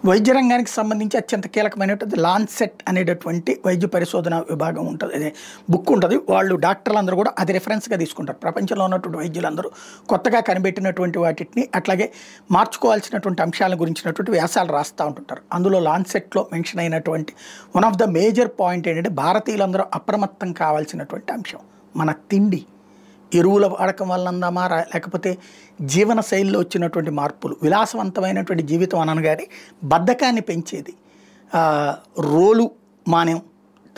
వైద్య రంగానికి సంబంధించి అత్యంత కీలకమైనటువంటి లాన్సెట్ అనేటటువంటి వైద్య పరిశోధన విభాగం ఉంటుంది, అదే బుక్ ఉంటుంది. వాళ్ళు డాక్టర్లందరూ కూడా అది రెఫరెన్స్గా తీసుకుంటారు. ప్రపంచంలో ఉన్నటువంటి వైద్యులందరూ కొత్తగా కనిపెట్టినటువంటి వాటిని అట్లాగే మార్చుకోవాల్సినటువంటి అంశాల గురించినటువంటి వ్యాసాలు రాస్తూ ఉంటుంటారు. అందులో లాన్సెట్లో మెన్షన్ అయినటువంటి one of the major point ఏంటంటే భారతీయులందరూ అప్రమత్తం కావాల్సినటువంటి అంశం మన తిండి. ఎరువుల వాడకం వల్ల అందామా లేకపోతే జీవన శైలిలో వచ్చినటువంటి మార్పులు, విలాసవంతమైనటువంటి జీవితం అనగానే బద్ధకాన్ని పెంచేది, రోలు మానేం,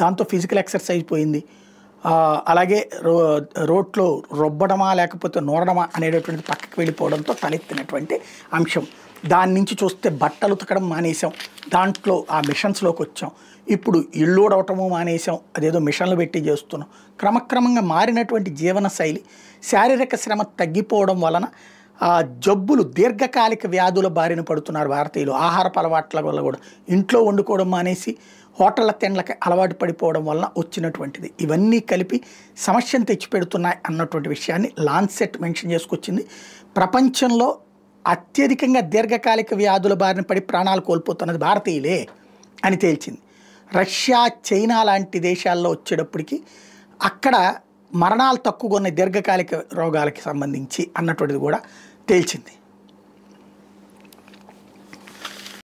దాంతో ఫిజికల్ ఎక్సర్సైజ్ పోయింది. అలాగే రోట్లో రొబ్బడమా లేకపోతే నూరడమా అనేటటువంటి పక్కకి వెళ్ళిపోవడంతో తలెత్తినటువంటి అంశం. దాని నుంచి చూస్తే బట్టలు ఉతకడం మానేసాం, దాంట్లో ఆ మిషన్స్లోకి వచ్చాం. ఇప్పుడు ఇళ్ళు ఊడవటము మానేసాం, అదేదో మిషన్లు పెట్టి చేస్తున్నాం. క్రమక్రమంగా మారినటువంటి జీవన శైలి, శారీరక శ్రమ తగ్గిపోవడం వలన జబ్బులు, దీర్ఘకాలిక వ్యాధుల బారిన పడుతున్నారు భారతీయులు. ఆహారపు అలవాట్ల వల్ల కూడా ఇంట్లో వండుకోవడం మానేసి హోటళ్ళ తిండ్లకి అలవాటు పడిపోవడం వలన వచ్చినటువంటిది. ఇవన్నీ కలిపి సమస్యను తెచ్చిపెడుతున్నాయి అన్నటువంటి విషయాన్ని లాన్సెట్ మెన్షన్ చేసుకొచ్చింది. ప్రపంచంలో అత్యధికంగా దీర్ఘకాలిక వ్యాధుల బారిన పడి ప్రాణాలు కోల్పోతున్నది భారతీయులే అని తేల్చింది. రష్యా, చైనా లాంటి దేశాల్లో వచ్చేటప్పటికి అక్కడ మరణాలు తక్కువగా ఉన్న దీర్ఘకాలిక రోగాలకి సంబంధించి అన్నటువంటిది కూడా తేల్చింది.